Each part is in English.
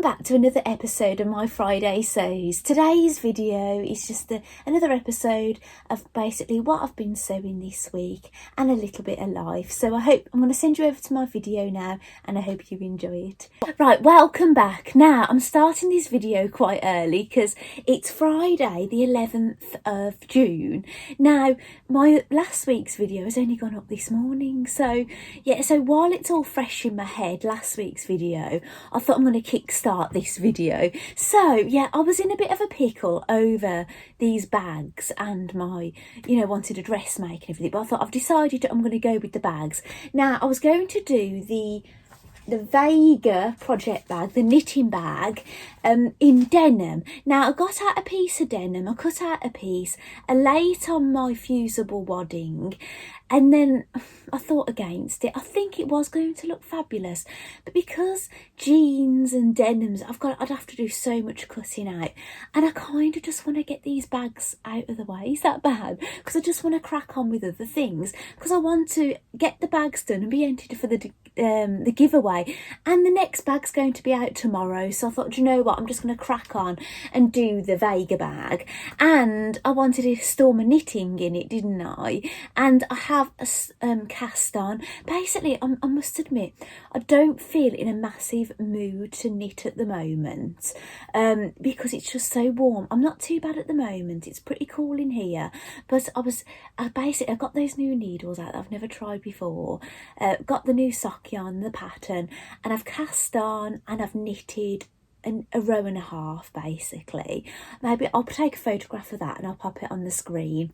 back to another episode of my Friday Sews. Today's video is just another episode of basically what I've been sewing this week and a little bit of life. So I'm going to send you over to my video now and I hope you enjoy it. Right, welcome back. Now I'm starting this video quite early because it's Friday the 11th of June. Now my last week's video has only gone up this morning. So yeah, so while it's all fresh in my head, last week's video, I thought I'm going to kickstart this video. So yeah, I was in a bit of a pickle over these bags and my, wanted a dressmaker and everything, but I thought I've decided I'm going to go with the bags. Now I was going to do the Vega project bag, the knitting bag, in denim. Now I got out a piece of denim, I cut out a piece, I lay it on my fusible wadding, and then I thought against it. I think it was going to look fabulous, but because jeans and denims, I'd have to do so much cutting out, and I kind of just want to get these bags out of the way. Is that bad? Because I just want to crack on with other things, because I want to get the bags done and be entered for the giveaway, and the next bag's going to be out tomorrow. So I thought, do you know what, I'm just going to crack on and do the Vega bag. And I wanted to store my knitting in it, didn't I? And I have a cast on. Basically, I must admit, I don't feel in a massive mood to knit at the moment, because it's just so warm. I'm not too bad at the moment, it's pretty cool in here, but I got those new needles out that I've never tried before, got the new sock yarn, the pattern, and I've cast on and I've knitted a row and a half basically. Maybe I'll take a photograph of that and I'll pop it on the screen.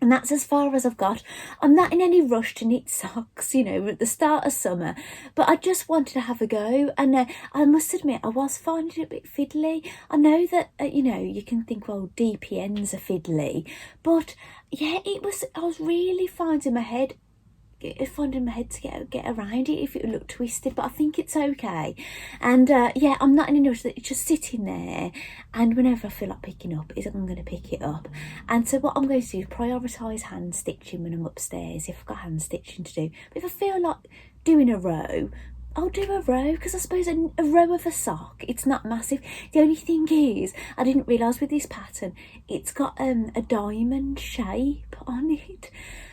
And that's as far as I've got. I'm not in any rush to knit socks, we're at the start of summer, but I just wanted to have a go. And I must admit, I was finding it a bit fiddly. I know that, you can think, well, DPNs are fiddly, but yeah, I was really finding my head to get around it if it would look twisted, but I think it's okay. And yeah, I'm not in any rush. It's just sitting there, and whenever I feel like picking up, I'm going to pick it up. And so what I'm going to do is prioritise hand stitching when I'm upstairs if I've got hand stitching to do. But if I feel like doing a row, I'll do a row, because I suppose a row of a sock, it's not massive. The only thing is, I didn't realise with this pattern, it's got a diamond shape on it.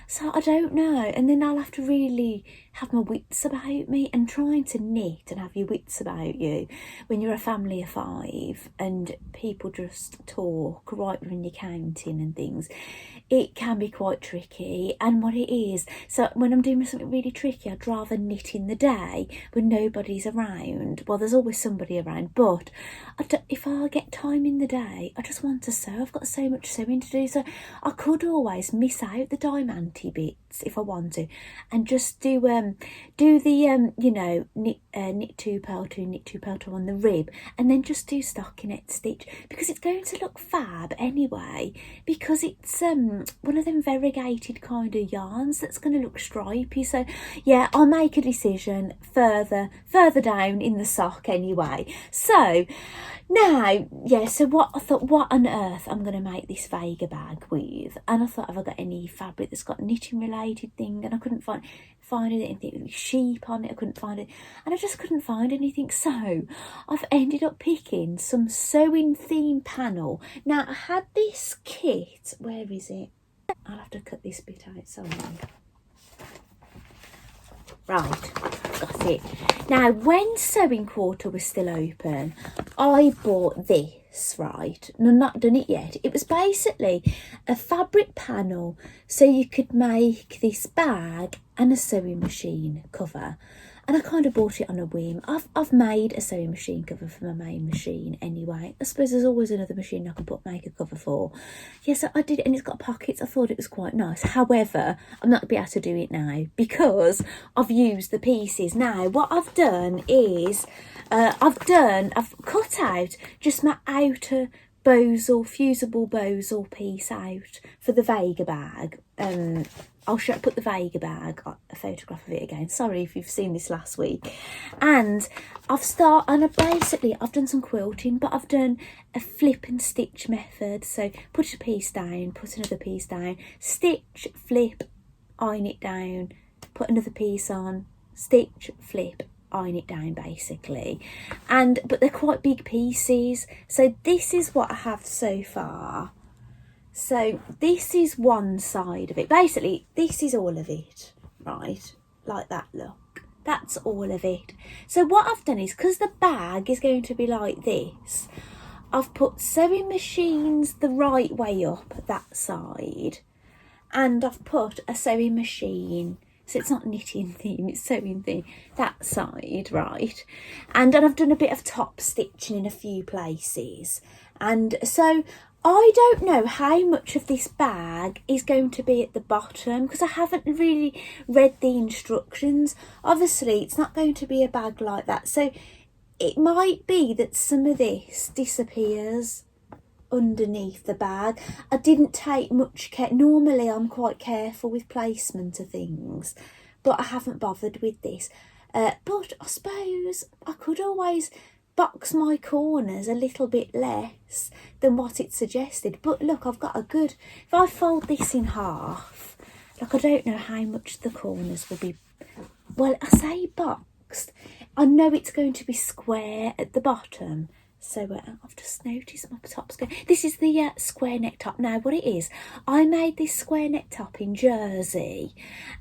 So I don't know, and then I'll have to really have my wits about me, and trying to knit and have your wits about you when you're a family of 5 and people just talk right when you're counting and things, it can be quite tricky. And what it is, so when I'm doing something really tricky, I'd rather knit in the day when nobody's around. Well, there's always somebody around, but if I get time in the day, I just want to sew. I've got so much sewing to do, so I could always miss out the diamante bits if I want to, and just do the knit 2 purl 2, knit 2 purl 2 on the rib, and then just do stockinette stitch, because it's going to look fab anyway, because it's one of them variegated kind of yarns that's going to look stripy. So yeah, I'll make a decision further down in the sock anyway. So now, yeah, so what on earth I'm going to make this Vega bag with, and I thought, have I got any fabric that's got knitting related thing, and I couldn't find anything with sheep on it. I couldn't find it, and I just couldn't find anything, so I've ended up picking some sewing theme panel. Now I had this kit, where is it? I'll have to cut this bit out, sorry. Right, got it. Now, when Sewing Quarter was still open, I bought this, right? No, not done it yet. It was basically a fabric panel, so you could make this bag and a sewing machine cover. And I kind of bought it on a whim. I've made a sewing machine cover for my main machine anyway. I suppose there's always another machine I can make a cover for. Yes, I did it, and it's got pockets. I thought it was quite nice. However, I'm not going to be able to do it now because I've used the pieces. Now, what I've done is I've cut out just my outer fusible bosal piece out for the Vega bag. I'll put the Vega bag, a photograph of it again. Sorry if you've seen this last week. And I've done some quilting, but I've done a flip and stitch method. So put a piece down, put another piece down, stitch, flip, iron it down, put another piece on, stitch, flip, iron it down basically. But they're quite big pieces, so this is what I have so far. So this is one side of it. Basically, this is all of it, right? Like that, look. That's all of it. So what I've done is, because the bag is going to be like this, I've put sewing machines the right way up that side, and I've put a sewing machine, so it's not knitting theme, it's sewing theme, that side, right? And then I've done a bit of top stitching in a few places. And so I don't know how much of this bag is going to be at the bottom, because I haven't really read the instructions. Obviously, it's not going to be a bag like that. So it might be that some of this disappears underneath the bag. I didn't take much care. Normally, I'm quite careful with placement of things, but I haven't bothered with this. But I suppose I could always box my corners a little bit less than what it suggested. But look, I've got a good, if I fold this in half, like, I don't know how much the corners will be, well, I say boxed, I know it's going to be square at the bottom. So I've just noticed my top's going, this is the square neck top. Now what it is, I made this square neck top in jersey,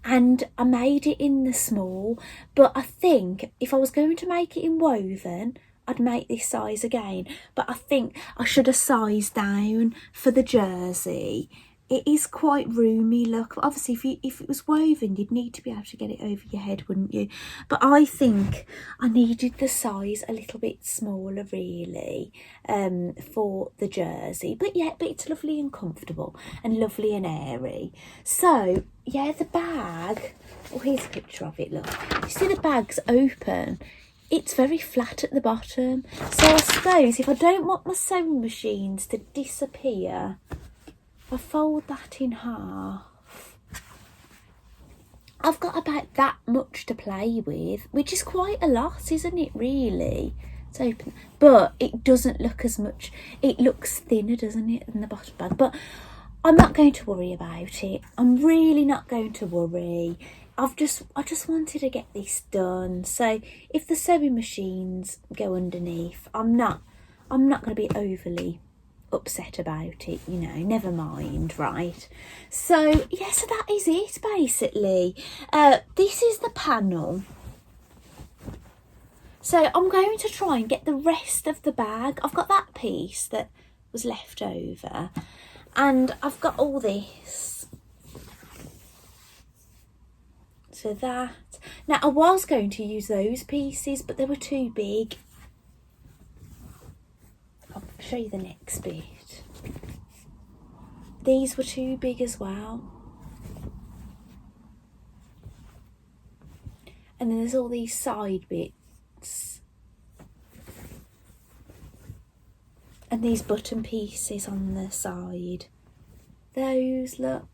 and I made it in the small, but I think if I was going to make it in woven, I'd make this size again, but I think I should have sized down for the jersey. It is quite roomy, look. Obviously, if it was woven, you'd need to be able to get it over your head, wouldn't you? But I think I needed the size a little bit smaller, really, for the jersey. But yeah, but it's lovely and comfortable and lovely and airy. So, yeah, the bag, oh, here's a picture of it, look. You see the bag's open. It's very flat at the bottom. So I suppose if I don't want my sewing machines to disappear, I fold that in half, I've got about that much to play with, which is quite a lot, isn't it, really? It's open, but it doesn't look as much, it looks thinner, doesn't it, than the bottom bag. But I'm not going to worry about it. I'm really not going to worry. I just wanted to get this done. So if the sewing machines go underneath, I'm not going to be overly upset about it, you know, never mind, right? So yeah, so that is it basically. This is the panel. So I'm going to try and get the rest of the bag. I've got that piece that was left over, and I've got all this. So that, now I was going to use those pieces, but they were too big. I'll show you the next bit. These were too big as well. And then there's all these side bits. And these button pieces on the side. Those, look.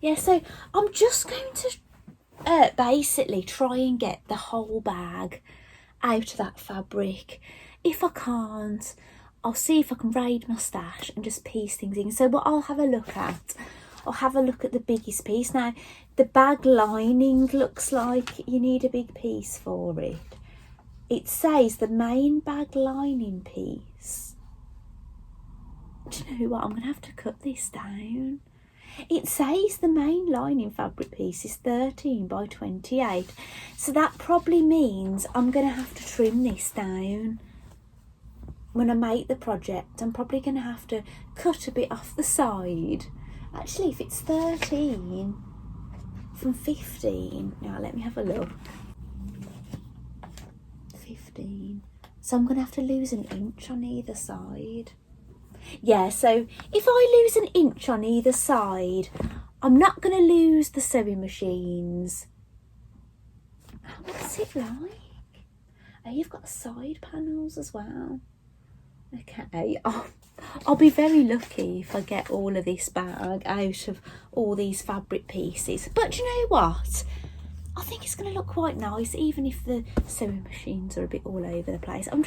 Yeah, so I'm just going to basically try and get the whole bag out of that fabric. If I can't, I'll see if I can raid my stash and just piece things in. So what I'll have a look at, the biggest piece. Now, the bag lining looks like you need a big piece for it. It says the main bag lining piece. Do you know what? I'm going to have to cut this down. It says the main lining fabric piece is 13 by 28. So that probably means I'm going to have to trim this down. When I make the project, I'm probably going to have to cut a bit off the side. Actually, if it's 13 from 15, now let me have a look. 15. So I'm going to have to lose an inch on either side. Yeah, so if I lose an inch on either side, I'm not going to lose the sewing machines. What's it like? Oh, you've got side panels as well. Okay, I'll be very lucky if I get all of this bag out of all these fabric pieces. But do you know what? I think it's going to look quite nice, even if the sewing machines are a bit all over the place. Do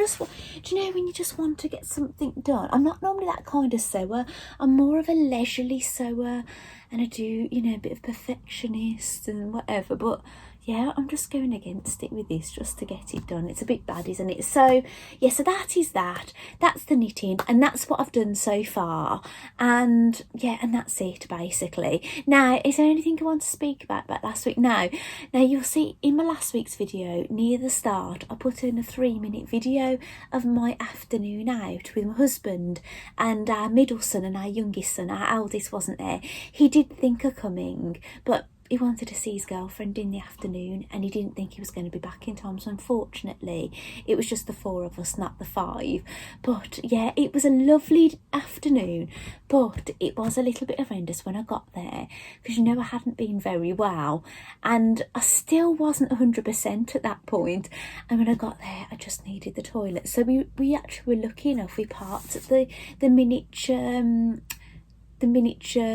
you know when you just want to get something done? I'm not normally that kind of sewer. I'm more of a leisurely sewer, and I do, you know, a bit of perfectionist and whatever. But yeah, I'm just going against it with this just to get it done. It's a bit bad, isn't it? So yeah, so that is that. That's the knitting, and that's what I've done so far. And yeah, and that's it basically. Now, is there anything I want to speak about last week? No. Now you'll see in my last week's video near the start, I put in a 3-minute video of my afternoon out with my husband and our middle son and our youngest son. Our eldest wasn't there. He did think of coming, but he wanted to see his girlfriend in the afternoon and he didn't think he was going to be back in time, so unfortunately it was just the 4 of us, not the 5. But yeah, it was a lovely afternoon, but it was a little bit horrendous when I got there because, you know, I hadn't been very well and I still wasn't 100% at that point. And when I got there, I just needed the toilet. So we actually were lucky enough, we parked at the miniature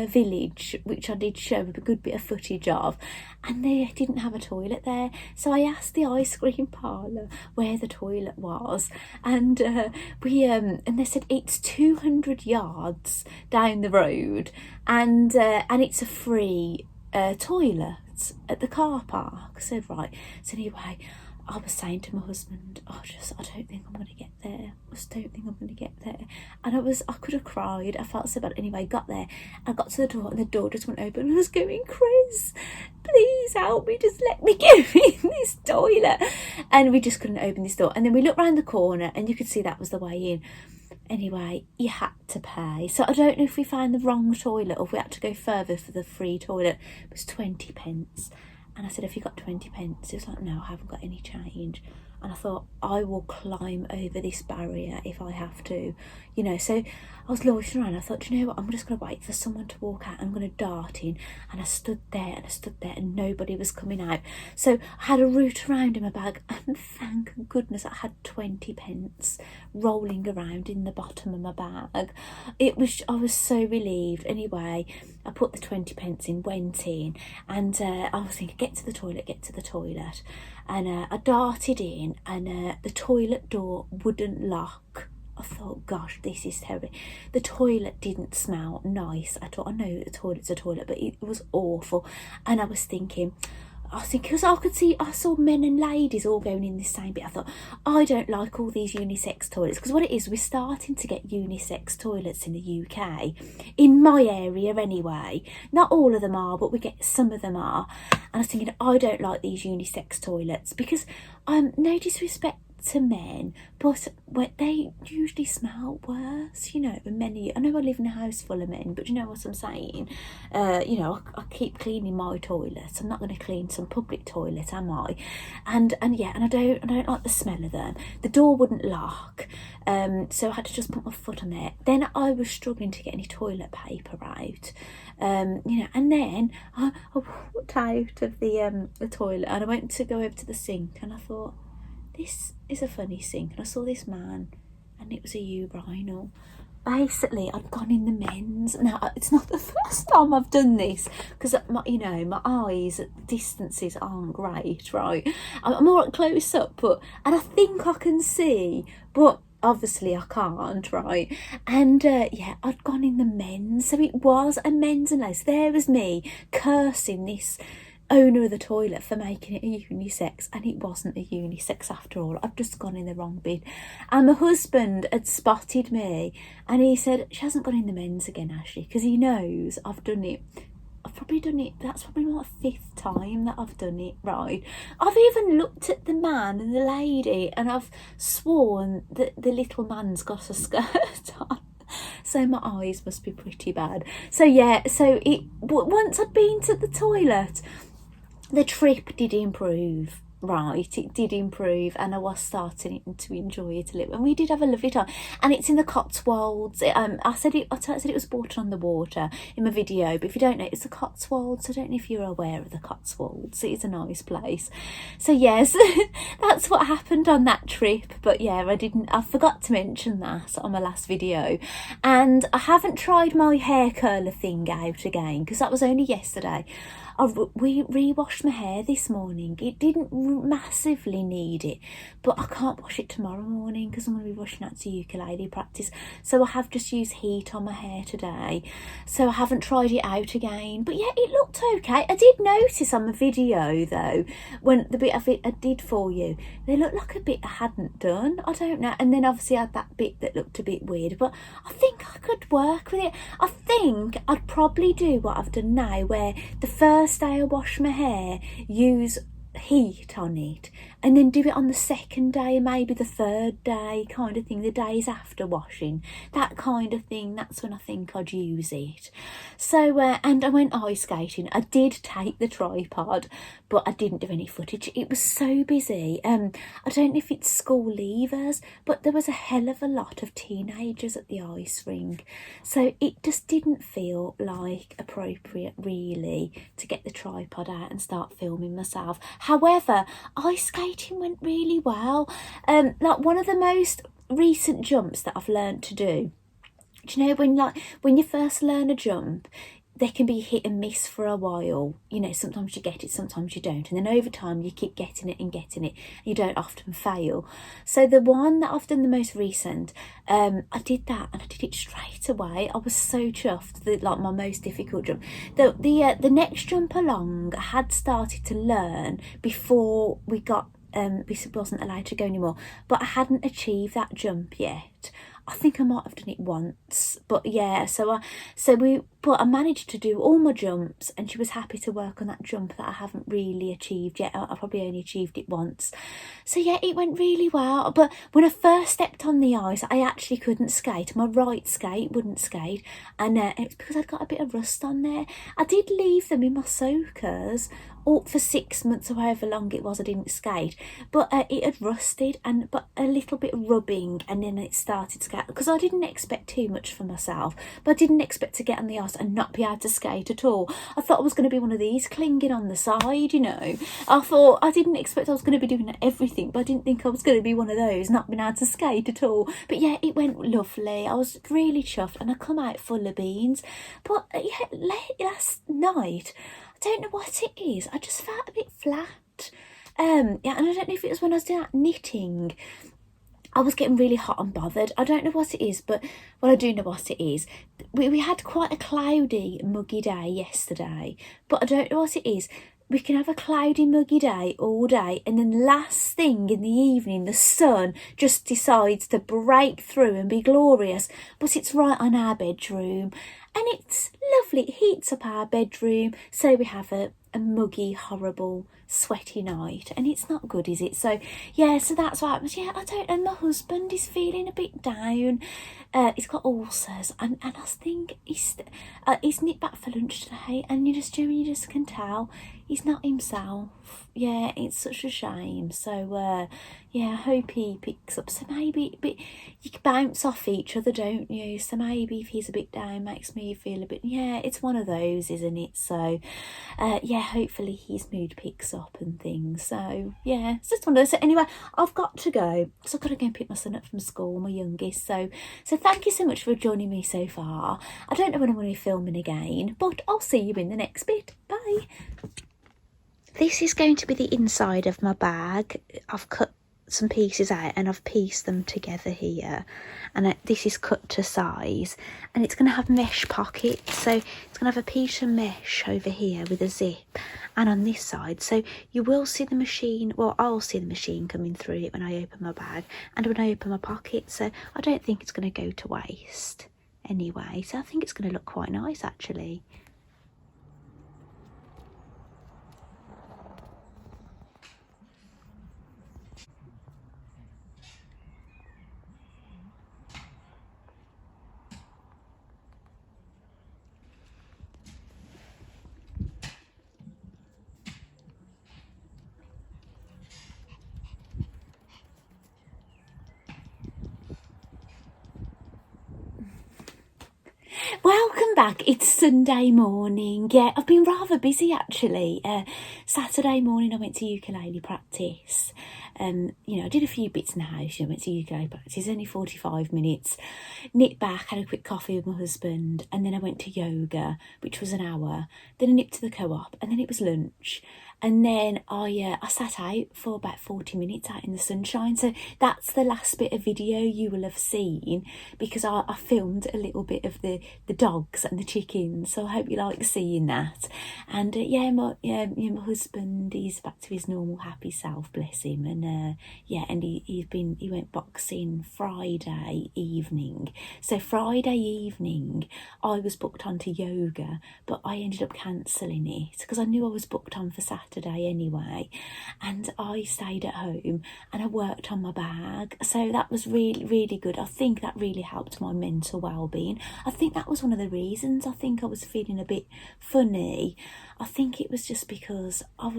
village, which I did show a good bit of footage of, and they didn't have a toilet there. So I asked the ice cream parlour where the toilet was, and they said it's 200 yards down the road, and it's a free toilet at the car park. I said, right. So anyway, I was saying to my husband, I don't think I'm going to get there. I just don't think I'm going to get there. And I could have cried. I felt so bad. Anyway, got there. I got to the door and the door just went open. I was going, Chris, please help me. Just let me get in this toilet. And we just couldn't open this door. And then we looked round the corner and you could see that was the way in. Anyway, you had to pay. So I don't know if we found the wrong toilet or if we had to go further for the free toilet. It was 20 pence. And I said, have you got 20 pence? He was like, no, I haven't got any change. And I thought, I will climb over this barrier if I have to, you know. So I was loitering around. I thought, do you know what? I'm just going to wait for someone to walk out. I'm going to dart in. And I stood there and nobody was coming out. So I had a route around in my bag and thank goodness I had 20 pence rolling around in the bottom of my bag. I was so relieved. Anyway, I put the 20 pence in, went in, and I was thinking, get to the toilet. And I darted in and the toilet door wouldn't lock. I thought, gosh, this is terrible. The toilet didn't smell nice at all. I know the toilet's a toilet, but it was awful. And I was thinking, because I saw men and ladies all going in this same bit. I thought, I don't like all these unisex toilets, because what it is, we're starting to get unisex toilets in the UK, in my area anyway. Not all of them are, but we get some of them are. And I was thinking, I don't like these unisex toilets because no disrespect to men, but they usually smell worse, you know, than many. I know I live in a house full of men, but you know what I'm saying? You know, I keep cleaning my toilet. I'm not going to clean some public toilet, am I? And I don't like the smell of them. The door wouldn't lock, so I had to just put my foot on there. Then I was struggling to get any toilet paper out. You know, and then I walked out of the toilet and I went to go over to the sink and I thought, this is a funny sink. And I saw this man and it was a urinal. Basically, I'd gone in the men's. Now, it's not the first time I've done this because, you know, my eyes at distances aren't great, right? I'm all right close up, and I think I can see, but obviously I can't, right? And yeah, I'd gone in the men's. So it was a men's and ladies. There was me cursing this owner of the toilet for making it a unisex, and it wasn't a unisex after all. I've just gone in the wrong bin. And my husband had spotted me and he said, she hasn't gone in the men's again, has she? Because he knows I've done it. I've probably done it, that's probably my 5th time that I've done it, right? I've even looked at the man and the lady and I've sworn that the little man's got a skirt on. So my eyes must be pretty bad. So yeah, once I'd been to the toilet, the trip did improve, right? It did improve, and I was starting to enjoy it a little. And we did have a lovely time. And it's in the Cotswolds. I said it was bought on the water in my video, but if you don't know, it's the Cotswolds. I don't know if you're aware of the Cotswolds. It's a nice place. So yes, that's what happened on that trip. But yeah, I forgot to mention that on my last video. And I haven't tried my hair curler thing out again because that was only yesterday. we re-washed my hair this morning. It didn't massively need it, but I can't wash it tomorrow morning because I'm going to be rushing out to ukulele practice. So I have just used heat on my hair today. So I haven't tried it out again. But yeah, it looked okay. I did notice on the video though, when the bit of it I did for you, they looked like a bit I hadn't done. I don't know. And then obviously I had that bit that looked a bit weird, but I think I could work with it. I think I'd probably do what I've done now, where the first day I wash my hair, use heat on it, and then do it on the second day, maybe the third day kind of thing, the days after washing, that kind of thing. That's when I think I'd use it. So and I went ice skating. I did take the tripod, but I didn't do any footage. It was so busy. I don't know if it's school leavers, but there was a hell of a lot of teenagers at the ice rink, so it just didn't feel like appropriate really to get the tripod out and start filming myself. However, ice skating went really well. Like one of the most recent jumps that I've learned to do. Do you know when you first learn a jump, they can be hit and miss for a while. You know, sometimes you get it, sometimes you don't. And then over time, you keep getting it and getting it. You don't often fail. So the one that I've done the most recent, I did that and I did it straight away. I was so chuffed. Like my most difficult jump. The next jump along, I had started to learn before we wasn't allowed to go anymore. But I hadn't achieved that jump yet. I think I might have done it once, but yeah, but I managed to do all my jumps, and she was happy to work on that jump that I haven't really achieved yet. I probably only achieved it once. So yeah, it went really well. But when I first stepped on the ice, I actually couldn't skate. My right skate wouldn't skate, and it's because I'd got a bit of rust on there. I did leave them in my soakers for 6 months or however long it was I didn't skate, but it had rusted, but a little bit of rubbing, and then it started to skate, because I didn't expect too much for myself, but I didn't expect to get on the ice and not be able to skate at all. I thought I was going to be one of these clinging on the side, you know. I didn't expect I was going to be doing everything, but I didn't think I was going to be one of those not being able to skate at all. But yeah, it went lovely. I was really chuffed, and I come out full of beans. But yeah, late last night, I don't know what it is, I just felt a bit flat. Yeah, and I don't know if it was when I was doing that knitting, I was getting really hot and bothered. I don't know what it is, but well, I do know what it is. We had quite a cloudy, muggy day yesterday, but I don't know what it is. We can have a cloudy, muggy day all day, and then last thing in the evening, the sun just decides to break through and be glorious. But it's right on our bedroom, and it's lovely. It heats up our bedroom, so we have a muggy, horrible, sweaty night, and it's not good, is it? So yeah, so that's why I don't know. My husband is feeling a bit down. He's got ulcers, and I think he's nipped back for lunch today, and you just can tell he's not himself. Yeah, it's such a shame. So yeah, I hope he picks up. So maybe you can bounce off each other, don't you? So maybe if he's a bit down, makes me feel a bit, yeah, it's one of those, isn't it? So yeah, hopefully his mood picks up and things. So yeah, it's just one of those. So anyway, I've got to go, so I've got to go and pick my son up from school, my youngest. So thank you so much for joining me so far. I don't know when I'm going to be filming again, but I'll see you in the next bit. Bye. This is going to be the inside of my bag. I've cut some pieces out and I've pieced them together here, and this is cut to size, and it's going to have mesh pockets, so it's going to have a piece of mesh over here with a zip, and on this side, so you will see the machine, well, I'll see the machine coming through it when I open my bag and when I open my pocket, so I don't think it's going to go to waste anyway. So I think it's going to look quite nice actually. Welcome back. It's Sunday morning. Yeah, I've been rather busy actually. Saturday morning I went to ukulele practice. You know, I did a few bits in the house. You know, went to ukulele practice, only 45 minutes. Nipped back, had a quick coffee with my husband, and then I went to yoga, which was an hour. Then I nipped to the co-op, and then it was lunch. And then I sat out for about 40 minutes out in the sunshine. So that's the last bit of video you will have seen, because I filmed a little bit of the dogs and the chickens. So I hope you like seeing that. And my husband, he's back to his normal happy self, bless him. And he went boxing Friday evening. So Friday evening I was booked onto yoga, but I ended up cancelling it because I knew I was booked on for Saturday anyway, and I stayed at home and I worked on my bag. So that was really, really good. I think that really helped my mental well-being. I think that was one of the reasons I think I was feeling a bit funny. I think it was just because I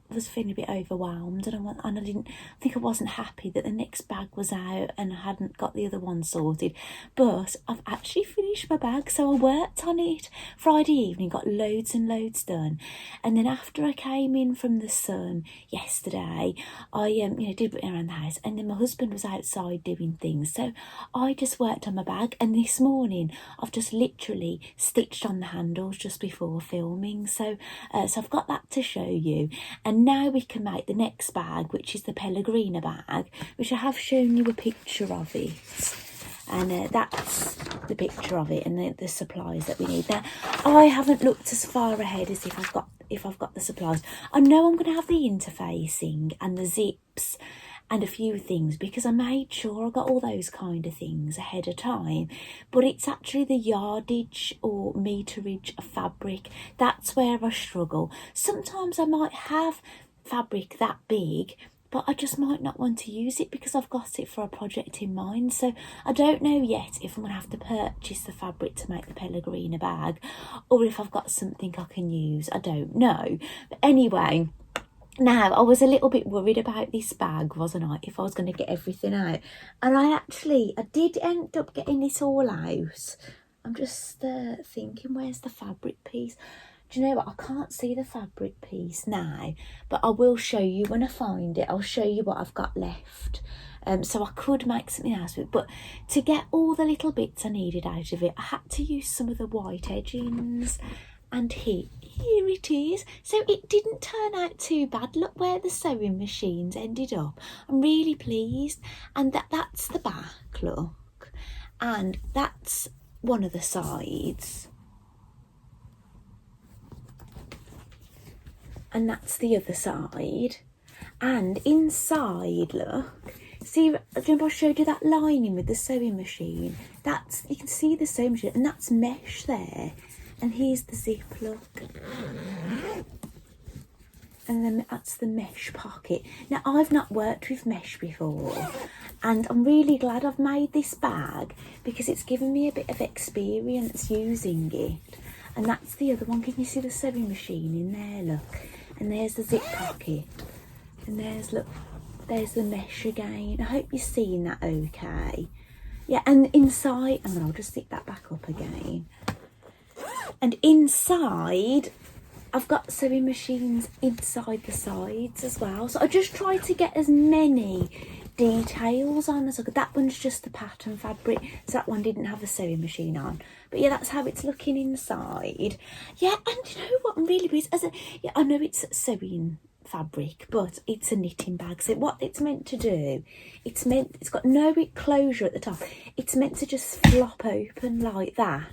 was feeling a bit overwhelmed, and I wasn't happy that the next bag was out and I hadn't got the other one sorted. But I've actually finished my bag, so I worked on it Friday evening, got loads and loads done. And then after I came in from the sun yesterday, I did a bit around the house, and then my husband was outside doing things, so I just worked on my bag. And this morning I've just literally stitched on the handles just before filming, so I've got that to show you. And now we can make the next bag, which is the Pellegrina bag, which I have shown you a picture of it. And that's the picture of it and the supplies that we need. Now, I haven't looked as far ahead as if I've got the supplies. I know I'm going to have the interfacing and the zips and a few things, because I made sure I got all those kind of things ahead of time. But it's actually the yardage or meterage of fabric, that's where I struggle. Sometimes I might have fabric that big, but I just might not want to use it because I've got it for a project in mind. So I don't know yet if I'm going to have to purchase the fabric to make the Pellegrina bag, or if I've got something I can use. I don't know. But anyway, now, I was a little bit worried about this bag, wasn't I, if I was going to get everything out. And I did end up getting this all out. I'm just thinking, where's the fabric piece? Do you know what? I can't see the fabric piece now, but I will show you when I find it. I'll show you what I've got left. So I could make something else with it. But to get all the little bits I needed out of it, I had to use some of the white edgings. And here it is. So it didn't turn out too bad. Look where the sewing machines ended up. I'm really pleased. And that's the back, look. And that's one of the sides. And that's the other side. And inside, look. See, remember I showed you that lining with the sewing machine? You can see the sewing machine, and that's mesh there. And here's the zip, look. And then that's the mesh pocket. Now, I've not worked with mesh before, and I'm really glad I've made this bag because it's given me a bit of experience using it. And that's the other one. Can you see the sewing machine in there, look? And there's the zip pocket. And there's the mesh again. I hope you're seeing that okay. Yeah, and inside, and then I'll just stick that back up again. And inside, I've got sewing machines inside the sides as well. So I just tried to get as many details on as I could. That one's just the pattern fabric, so that one didn't have a sewing machine on. But yeah, that's how it's looking inside. Yeah, and you know what, I'm really pleased. I know it's sewing fabric, but it's a knitting bag. So what it's meant to do, it's got no closure at the top. It's meant to just flop open like that.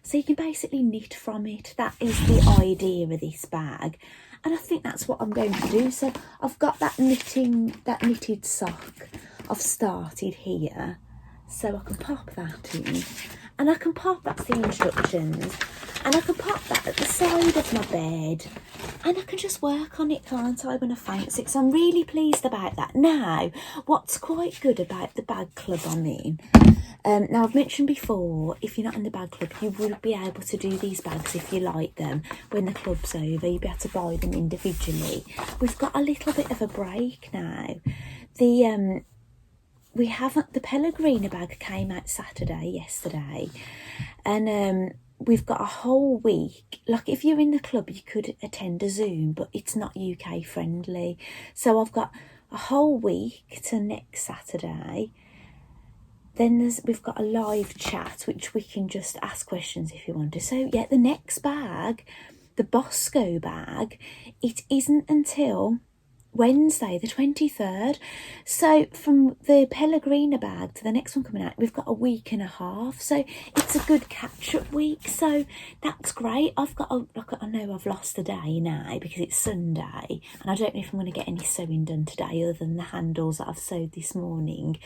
So you can basically knit from it. That is the idea of this bag. And I think that's what I'm going to do. So I've got that knitted sock I've started here. So I can pop that in. And I can pop, that's the instructions. And I can pop that at the side of my bed. And I can just work on it, can't I, when I fancy it. So I'm really pleased about that. Now, what's quite good about the bag club I'm in, now I've mentioned before, if you're not in the bag club, you will be able to do these bags if you like them. When the club's over, you'll be able to buy them individually. We've got a little bit of a break now. The Pellegrina bag came out yesterday, and we've got a whole week. Like, if you're in the club, you could attend a Zoom, but it's not UK friendly. So I've got a whole week to next Saturday. Then we've got a live chat, which we can just ask questions if you want to. So yeah, the next bag, the Bosco bag, it isn't until Wednesday the 23rd. So from the Pellegrina bag to the next one coming out, we've got a week and a half, so it's a good catch-up week, so that's great. I know I've lost a day now because it's Sunday, and I don't know if I'm going to get any sewing done today other than the handles that I've sewed this morning,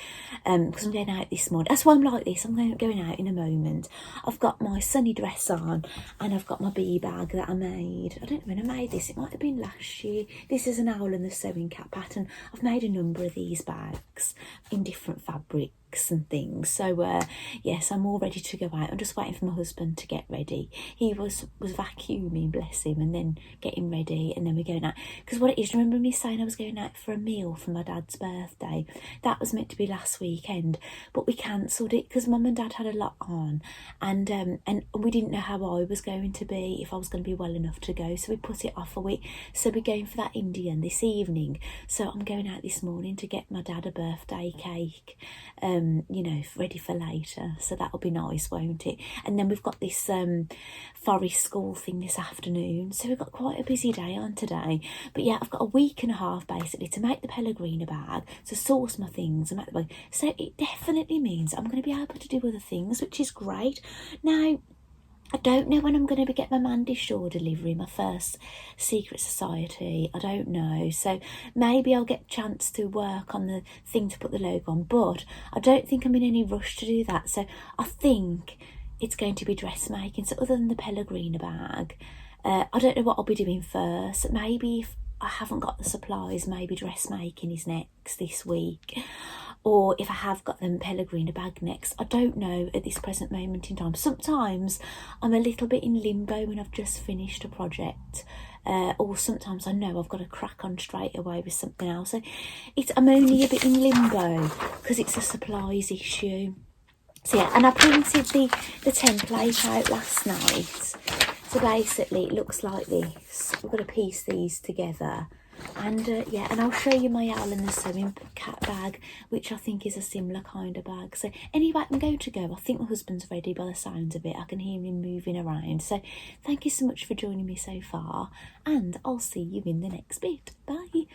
because I'm going out this morning. That's why I'm like this. I'm going out in a moment. I've got my sunny dress on, and I've got my bee bag that I made. I don't know when I made this. It might have been last year. This is an owl and the sewing cat pattern. I've made a number of these bags in different fabrics and things, so yes, I'm all ready to go out. I'm just waiting for my husband to get ready. He was vacuuming, bless him, and then getting ready, and then we're going out. Because what it is, remember me saying I was going out for a meal for my dad's birthday? That was meant to be last weekend, but we cancelled it because mum and dad had a lot on, and we didn't know how I was going to be, if I was going to be well enough to go, so we put it off a week. So we're going for that Indian this evening, so I'm going out this morning to get my dad a birthday cake, you know, ready for later, so that'll be nice, won't it? And then we've got this forest school thing this afternoon, so we've got quite a busy day on today. But yeah, I've got a week and a half basically to make the Pellegrina bag, to source my things and make the bag, so it definitely means I'm going to be able to do other things, which is great. Now, I don't know when I'm going to get my Mandy Shaw delivery, my first Secret Society. I don't know. So maybe I'll get a chance to work on the thing to put the logo on. But I don't think I'm in any rush to do that. So I think it's going to be dressmaking. So other than the Pellegrina bag, I don't know what I'll be doing first. Maybe if I haven't got the supplies, maybe dressmaking is next this week. Or if I have got the Pellegrina bag next, I don't know at this present moment in time. Sometimes I'm a little bit in limbo when I've just finished a project, or sometimes I know I've got to crack on straight away with something else. So I'm only a bit in limbo because it's a supplies issue. So yeah, and I printed the template out last night. So basically it looks like this. We're going to piece these together. And yeah, and I'll show you my owl and the sewing cat bag, which I think is a similar kind of bag. So anyway, I'm going to go. I think my husband's ready by the sounds of it. I can hear him moving around. So thank you so much for joining me so far, and I'll see you in the next bit. Bye.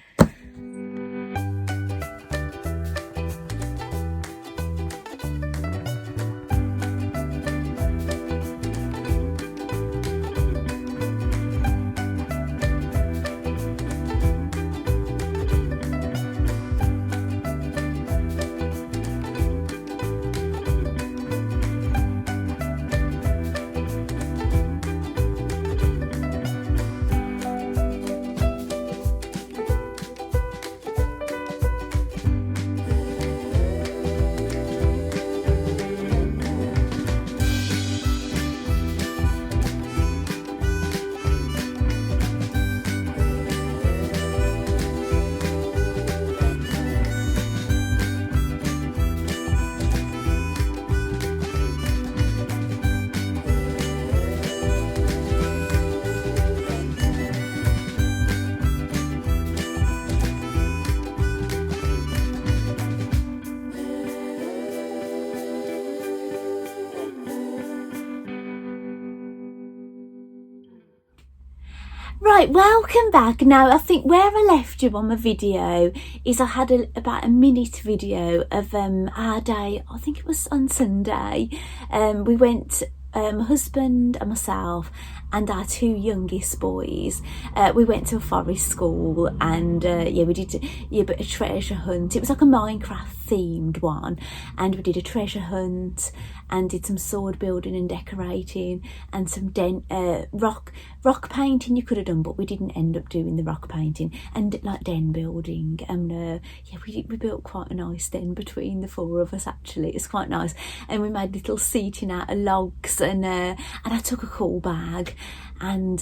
Right, welcome back. Now, I think where I left you on my video is I had about a minute video of our day. I think it was on Sunday. We went, my husband and myself and our two youngest boys, we went to a forest school, and yeah, we did a bit of treasure hunt. It was like a Minecraft themed one, and we did a treasure hunt and did some sword building and decorating and some rock painting you could have done, but we didn't end up doing the rock painting, and like den building. And yeah, we built quite a nice den between the four of us. Actually, it's quite nice, and we made little seating out of logs, and I took a cool bag, and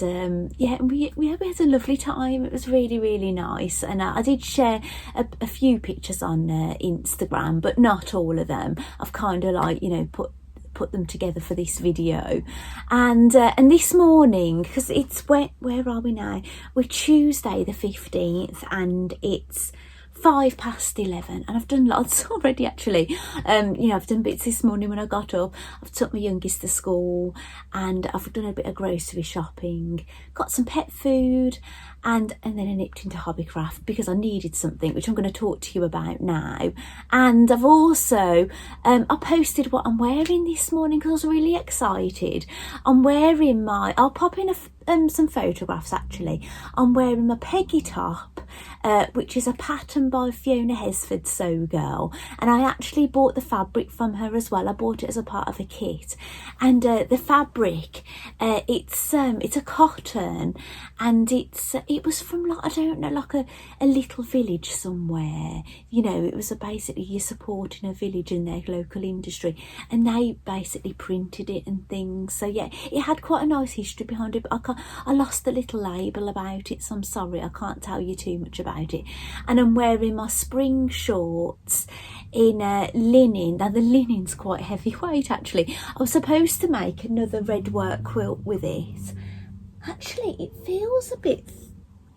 yeah, we had a lovely time. It was really, really nice, and I did share a few pictures on Instagram, but not all of them. I've kind of like, you know, put them together for this video. And this morning, because it's where are we now? We're Tuesday the 15th, and it's 11:05, and I've done lots already actually. You know, I've done bits this morning when I got up. I've took my youngest to school, and I've done a bit of grocery shopping, got some pet food, and then I nipped into Hobbycraft because I needed something, which I'm going to talk to you about now. And I've also I posted what I'm wearing this morning because I was really excited. I'm wearing my, I'll pop in some photographs actually. I'm wearing my Peggy top, which is a pattern by Fiona Hesford Sew Girl, and I actually bought the fabric from her as well. I bought it as a part of a kit, and the fabric, it's a cotton, and it was from, like, I don't know, like a little village somewhere. You know, it was basically you're supporting a village and their local industry, and they basically printed it and things. So yeah, it had quite a nice history behind it, but I lost the little label about it, so I'm sorry, I can't tell you too much about it. And I'm wearing my spring shorts in linen. Now the linen's quite heavyweight actually. I was supposed to make another red work quilt with it. Actually, it feels a bit,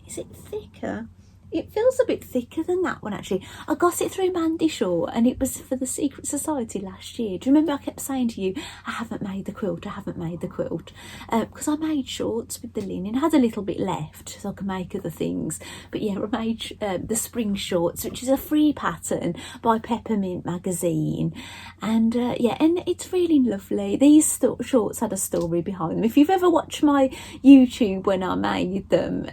is it thicker? It feels a bit thicker than that one actually. I got it through Mandy Shaw, and it was for the Secret Society last year. Do you remember I kept saying to you, I haven't made the quilt, I haven't made the quilt? Because I made shorts with the linen. I had a little bit left so I could make other things. But yeah, I made the spring shorts, which is a free pattern by Peppermint magazine. And yeah, and it's really lovely. These shorts had a story behind them. If you've ever watched my YouTube when I made them,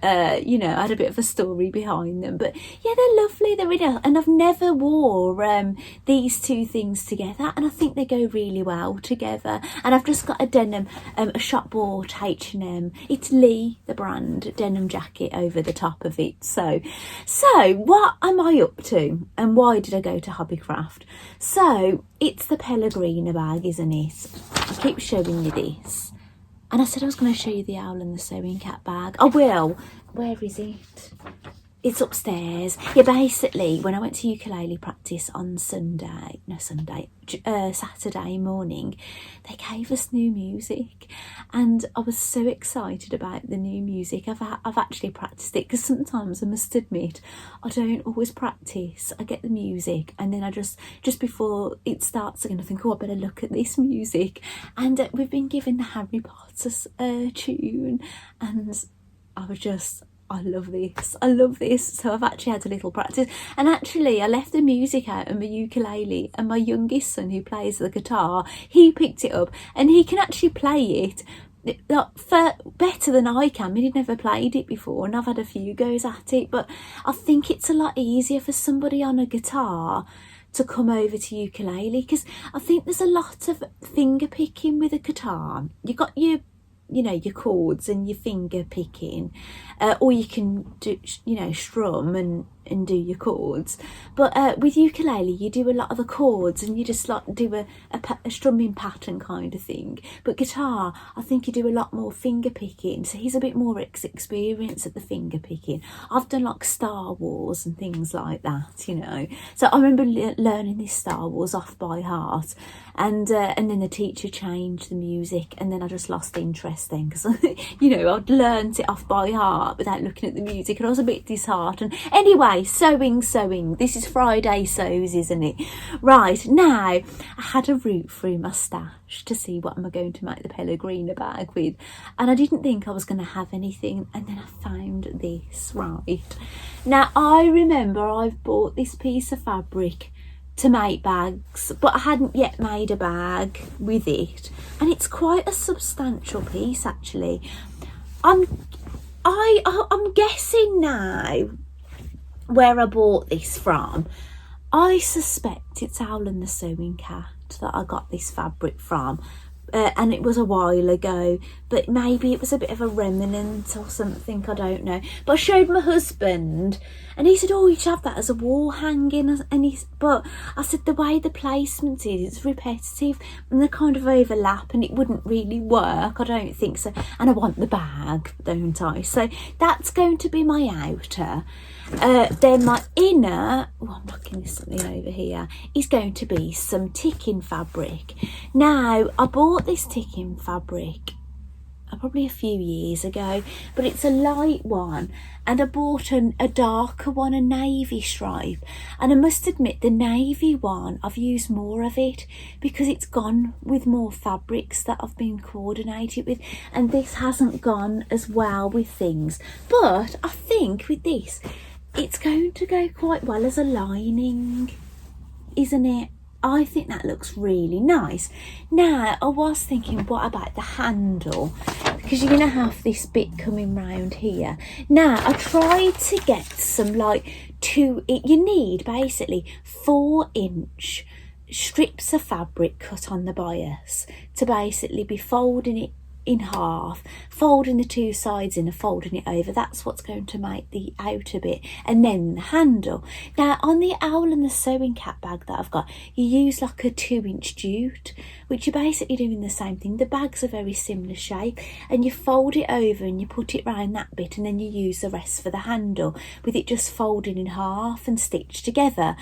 you know, I had a bit of a story behind them. But yeah, they're lovely, they're really, and I've never wore these two things together, and I think they go really well together. And I've just got a denim, a shop bought H&M, it's Lee the brand, denim jacket over the top of it. So what am I up to, and why did I go to Hobbycraft? So it's the Pellegrina bag, isn't it? I keep showing you this, and I said I was going to show you the Owl and the Sewing Cat bag. I will. Where is it? It's upstairs. Yeah, basically, when I went to ukulele practice on Saturday morning, they gave us new music, and I was so excited about the new music. I've actually practiced it, because sometimes I must admit I don't always practice. I get the music, and then I just before it starts again, I think, oh, I better look at this music. And we've been given the Harry Potter tune, and I love this. So I've actually had a little practice, and actually I left the music out on my ukulele, and my youngest son, who plays the guitar, he picked it up, and he can actually play it better than I can. He'd never played it before, and I've had a few goes at it, but I think it's a lot easier for somebody on a guitar to come over to ukulele, because I think there's a lot of finger picking with a guitar. You got your, you know, your chords and your finger picking, or you can do, you know, strum and do your chords. But with ukulele, you do a lot of the chords, and you just like do a strumming pattern kind of thing. But guitar, I think you do a lot more finger picking, so he's a bit more experienced at the finger picking. I've done like Star Wars and things like that, you know. So I remember learning this Star Wars off by heart, and then the teacher changed the music, and then I just lost interest then, because you know, I'd learnt it off by heart without looking at the music, and I was a bit disheartened. Anyway, sewing. This is Friday Sews, isn't it? Right, now I had a route through my stash to see what am I going to make the Pellegrina bag with, and I didn't think I was going to have anything, and then I found this. Right, now I remember I've bought this piece of fabric to make bags, but I hadn't yet made a bag with it, and it's quite a substantial piece actually. I'm guessing now where I bought this from. I suspect it's Owl and the Sewing Cat that I got this fabric from, and it was a while ago, but maybe it was a bit of a remnant or something, I don't know. But I showed my husband, and he said, oh, you should have that as a wall hanging, but I said the way the placement is, it's repetitive, and they kind of overlap, and it wouldn't really work, I don't think so. And I want the bag, don't I? So that's going to be my outer. Then my inner, oh, I'm knocking something over here, is going to be some ticking fabric. Now, I bought this ticking fabric probably a few years ago, but it's a light one, and I bought a darker one, a navy stripe, and I must admit the navy one, I've used more of it because it's gone with more fabrics that I've been coordinated with, and this hasn't gone as well with things. But I think with this, it's going to go quite well as a lining, isn't it? I think that looks really nice. Now, I was thinking, what about the handle? Because you're going to have this bit coming round here. Now, I tried to get some you need basically 4-inch strips of fabric cut on the bias to basically be folding it in half, folding the two sides in and folding it over. That's what's going to make the outer bit, and then the handle. Now on the Owl and the Sewing Cat bag that I've got, you use like a 2-inch jute, which you're basically doing the same thing. The bags are very similar shape, and you fold it over and you put it round that bit, and then you use the rest for the handle, with it just folding in half and stitched together.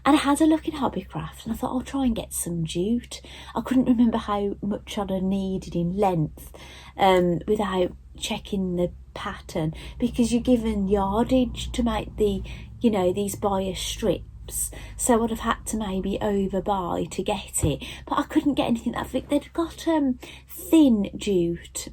And I had a look in Hobbycraft and I thought I'll try and get some jute. I couldn't remember how much I'd have needed in length without checking the pattern, because you're given yardage to make the, you know, these bias strips, so I'd have had to maybe overbuy to get it, but I couldn't get anything that thick. They'd got thin jute,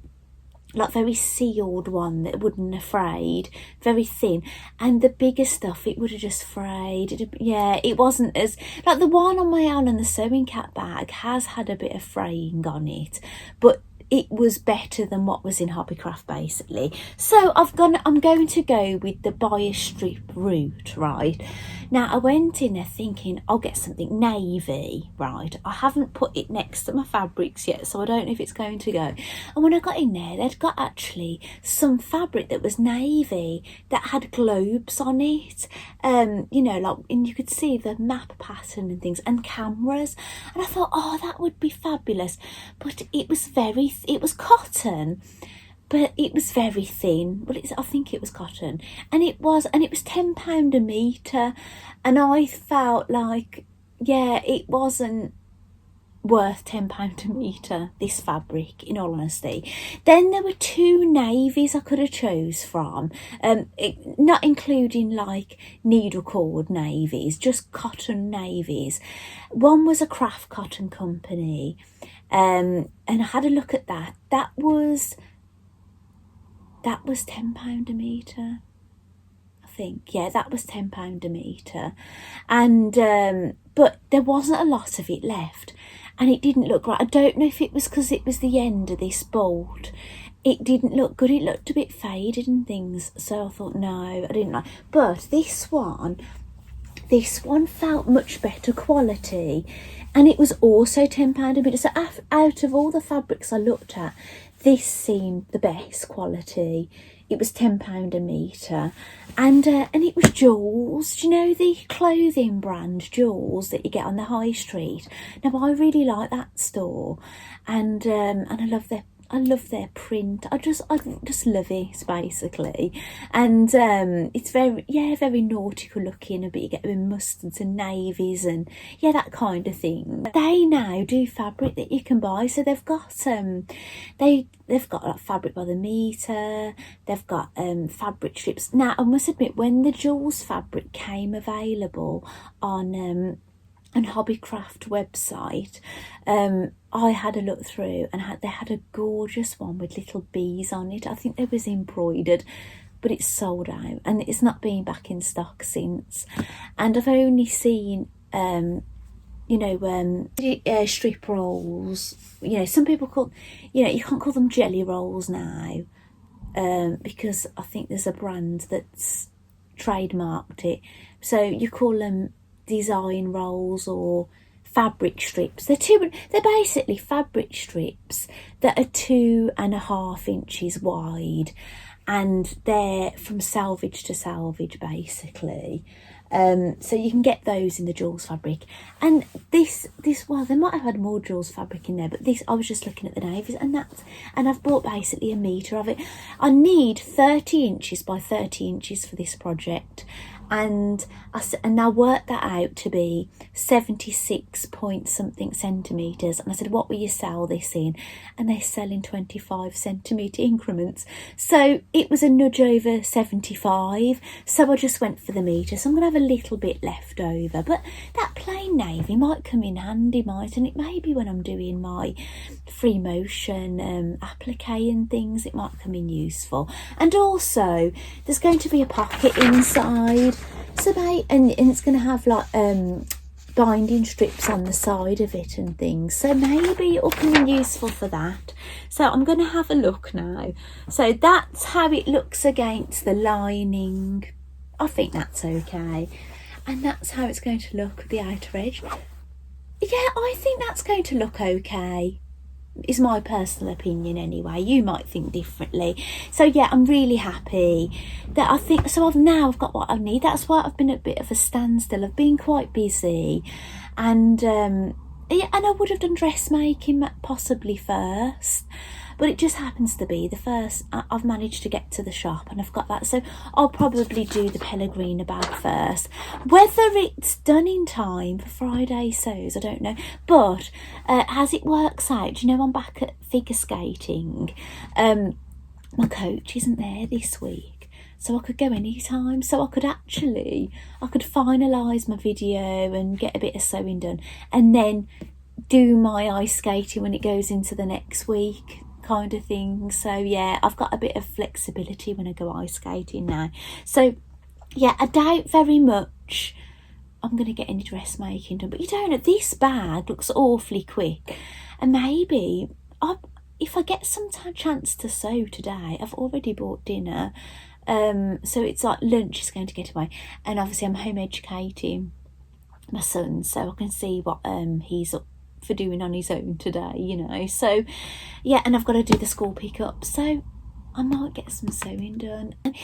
like very sealed one that wouldn't have frayed, very thin, and the bigger stuff it would have just frayed. It wasn't as, like the one on my Owl and the Sewing Cat bag has had a bit of fraying on it, but it was better than what was in Hobbycraft basically. So I'm going to go with the bias strip route, right? Now I went in there thinking I'll get something navy, right? I haven't put it next to my fabrics yet, so I don't know if it's going to go. And when I got in there, they'd got actually some fabric that was navy that had globes on it, you know, like, and you could see the map pattern and things, and cameras, and I thought, oh, that would be fabulous. But it was cotton, but it was very thin. Well, I think it was cotton, and it was £10 a metre, and I felt like, yeah, it wasn't worth £10 a metre, this fabric, in all honesty. Then there were 2 navies I could have chose from, not including like needle cord navies, just cotton navies. One was a Craft Cotton company, and I had a look at that. That was £10 a metre, I think. Yeah, that was £10 a metre, and but there wasn't a lot of it left, and it didn't look right. I don't know if it was because it was the end of this bolt. It didn't look good. It looked a bit faded and things, so I thought, no, I didn't like. But this one felt much better quality, and it was also £10 a metre. So out of all the fabrics I looked at, this seemed the best quality. It was £10 a metre, and it was Joules. Do you know the clothing brand Joules that you get on the high street? Now I really like that store, and I love their print. I just love it basically, and it's very nautical looking, a bit you get with mustards and navies and that kind of thing. They now do fabric that you can buy, so they've got they've got like fabric by the metre, they've got fabric strips. Now I must admit, when the Joules fabric came available on Hobbycraft website, I had a look through, and they had a gorgeous one with little bees on it. I think they was embroidered, but it's sold out and it's not been back in stock since. And I've only seen strip rolls. You know, some people call, you can't call them jelly rolls now, because I think there's a brand that's trademarked it, so you call them design rolls or fabric strips. They're basically fabric strips that are 2.5 inches wide, and they're from salvage to salvage basically. So you can get those in the Joules fabric. And this well, they might have had more Joules fabric in there, but this, I was just looking at the navies, and I've bought basically a metre of it. I need 30 inches by 30 inches for this project, and I worked that out to be 76 point something centimetres, and I said, what will you sell this in? And they sell in 25 centimetre increments, so it was a nudge over 75, so I just went for the metre. So I'm going to have a little bit left over, but that plain navy might come in handy, and it may be when I'm doing my free motion applique and things, it might come in useful. And also there's going to be a pocket inside, so and it's going to have like binding strips on the side of it and things, so maybe it'll come in useful for that. So I'm going to have a look now. So that's how it looks against the lining. I think that's okay, and that's how it's going to look at the outer edge. Yeah, I think that's going to look okay, is my personal opinion anyway. You might think differently. So yeah, I'm really happy that I think so. I've got what I need. That's why I've been at a bit of a standstill. I've been quite busy, and yeah, and I would have done dressmaking possibly first, but it just happens to be the first I've managed to get to the shop, and I've got that, so I'll probably do the Pellegrina bag first. Whether it's done in time for Friday sews, I don't know, but as it works out, you know, I'm back at figure skating. My coach isn't there this week, so I could go anytime, so I could finalise my video and get a bit of sewing done, and then do my ice skating when it goes into the next week kind of thing. So yeah, I've got a bit of flexibility when I go ice skating now. So yeah, I doubt very much I'm going to get any dressmaking done, but you don't know, this bag looks awfully quick, and maybe if I get some chance to sew today. I've already bought dinner, so it's like lunch is going to get away, and obviously I'm home educating my son, so I can see what he's up for doing on his own today, you know. So yeah, and I've got to do the school pickup, so I might get some sewing done. And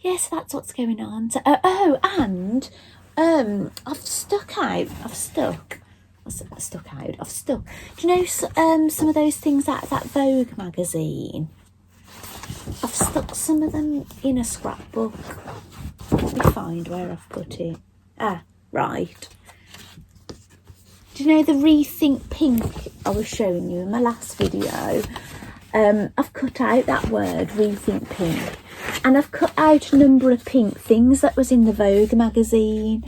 yeah, so that's what's going on. So and I've stuck. Do you know some of those things out of that Vogue magazine? I've stuck some of them in a scrapbook. Let me find where I've put it. Ah, right. Do you know the Rethink Pink I was showing you in my last video? I've cut out that word, Rethink Pink, and I've cut out a number of pink things that was in the Vogue magazine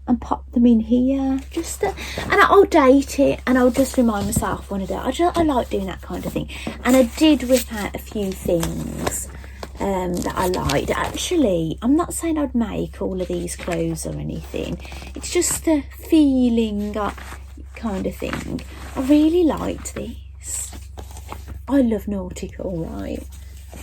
and popped them in here, and I'll date it, and I'll just remind myself when I do it. I like doing that kind of thing. And I did rip out a few things that I liked. Actually, I'm not saying I'd make all of these clothes or anything, it's just a feeling kind of thing. I really liked this. I love nautical, right?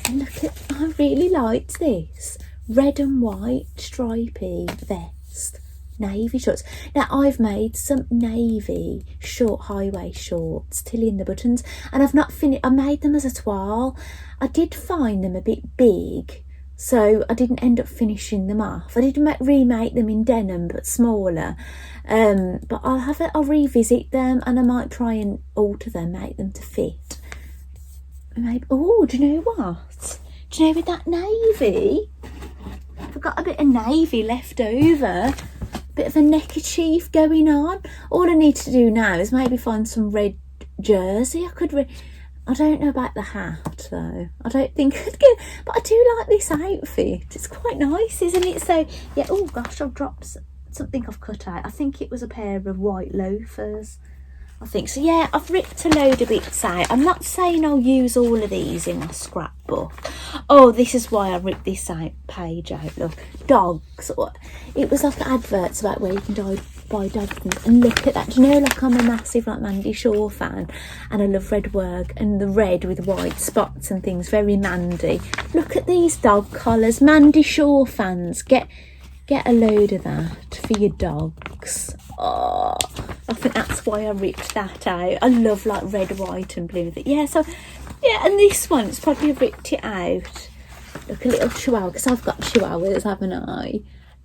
And look I really liked this red and white stripy vest, navy shorts. Now I've made some navy short high waist shorts, tilly in the buttons, and I've not finished. I made them as a toile. I did find them a bit big, so I didn't end up finishing them off. I did remake them in denim, but smaller. But I'll revisit them, and I might try and alter them, make them to fit. Maybe. Oh, do you know what? Do you know with that navy, I've got a bit of navy left over. Bit of a neckerchief going on. All I need to do now is maybe find some red jersey. I don't know about the hat though. I don't think I'd get, but I do like this outfit. It's quite nice, isn't it? So yeah. Oh gosh, I've dropped something I've cut out. I think it was a pair of white loafers, I think. So yeah, I've ripped a load of bits out. I'm not saying I'll use all of these in my scrapbook. Oh, this is why I ripped this page out. Look, dogs. It was like adverts about where you can buy dog things. And look at that. Do you know, like, I'm a massive Mandy Shaw fan, and I love red work, and the red with white spots and things, very Mandy. Look at these dog collars. Mandy Shaw fans, get a load of that for your dogs. Oh, I think that's why I ripped that out. I love like red, white and blue. Yeah, so yeah, and this one, it's probably ripped it out. Look, a little chihuahua, because I've got chihuahuas, haven't I?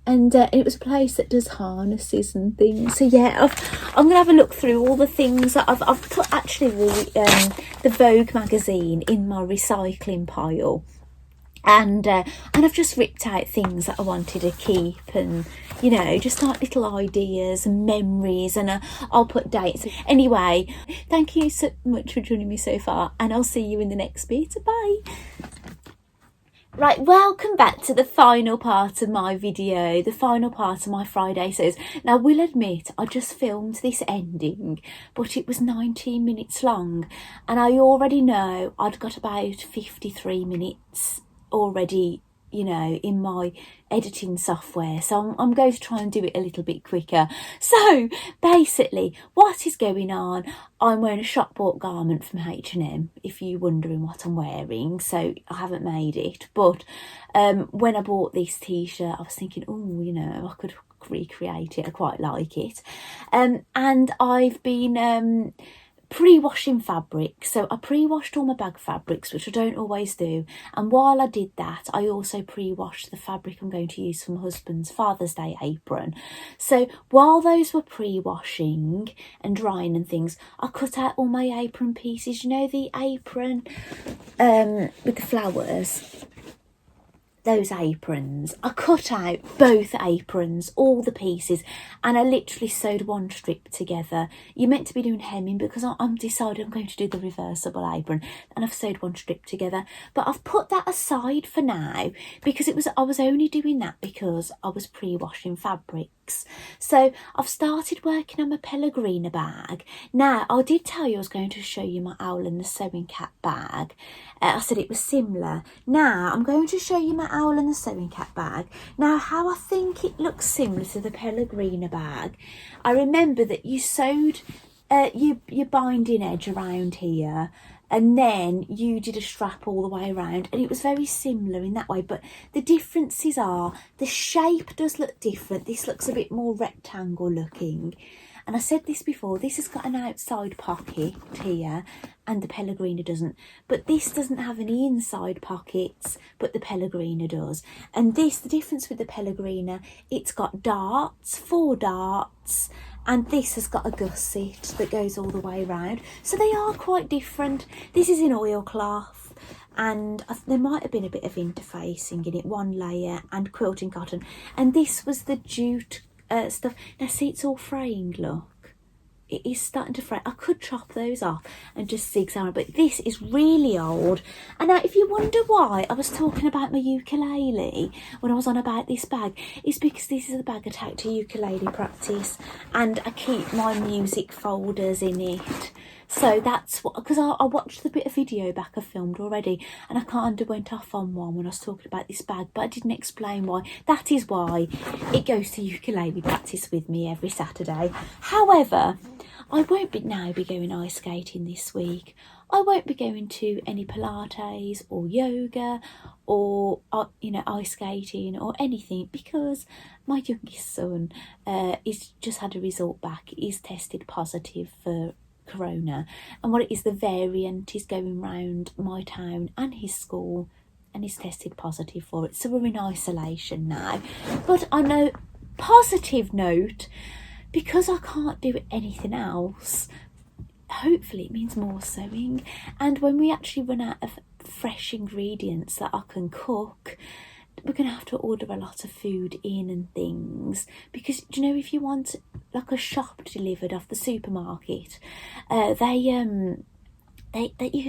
And it was a place that does harnesses and things. So yeah, I'm gonna have a look through all the things that I've put actually the Vogue magazine in my recycling pile. and I've just ripped out things that I wanted to keep, and you know, just like little ideas and memories, and I'll put dates. Anyway, thank you so much for joining me so far, and I'll see you in the next bit. Bye. Right, welcome back to the final part of my video, the final part of my Friday Sews. Now, I will admit, I just filmed this ending, but it was 19 minutes long, and I already know I'd got about 53 minutes already, you know, in my editing software, so I'm going to try and do it a little bit quicker. So basically, what is going on, I'm wearing a shop bought garment from H&M, if you're wondering what I'm wearing. So I haven't made it, but when I bought this t-shirt, I was thinking, oh, you know, I could recreate it. I quite like it. And I've been pre-washing fabric, so I pre-washed all my bag fabrics, which I don't always do, and while I did that, I also pre-washed the fabric I'm going to use for my husband's Father's Day apron. So while those were pre-washing and drying and things, I cut out all my apron pieces, you know, the apron with the flowers, those aprons. I cut out both aprons, all the pieces, and I literally sewed one strip together. You're meant to be doing hemming, because I'm decided I'm going to do the reversible apron, and I've sewed one strip together, but I've put that aside for now, because I was only doing that because I was pre-washing fabrics. So I've started working on my Pellegrina bag. Now, I did tell you I was going to show you my Owl and the Sewing Cat bag. I said it was similar. Now I'm going to show you my Owl and the Sewing Cat bag. Now, how I think it looks similar to the Pellegrina bag, I remember that you sewed your binding edge around here, and then you did a strap all the way around, and it was very similar in that way, but the differences are the shape does look different. This looks a bit more rectangle looking, and I said this before, this has got an outside pocket here and the Pellegrina doesn't, but this doesn't have any inside pockets, but the Pellegrina does. And this, the difference with the Pellegrina, it's got darts, 4 darts, and this has got a gusset that goes all the way around. So they are quite different. This is in oilcloth, and there might have been a bit of interfacing in it, 1 layer, and quilting cotton. And this was the jute stuff. Now see, it's all framed, look. It is starting to fray. I could chop those off and just zigzag, but this is really old. And now, if you wonder why I was talking about my ukulele when I was on about this bag, it's because this is the bag I take to ukulele practice, and I keep my music folders in it. So that's what, because I watched the bit of video back I filmed already, and I kind of went off on one when I was talking about this bag, but I didn't explain why. That is why it goes to ukulele practice with me every Saturday. However, I won't be going ice skating this week. I won't be going to any Pilates or yoga or ice skating or anything, because my youngest son is just had a result back. He's tested positive for corona, and what it is, the variant is going round my town and his school, and he's tested positive for it, so we're in isolation now. But on a positive note, because I can't do anything else, hopefully it means more sewing, and when we actually run out of fresh ingredients that I can cook, we're going to have to order a lot of food in and things, because, do you know, if you want like a shop delivered off the supermarket, you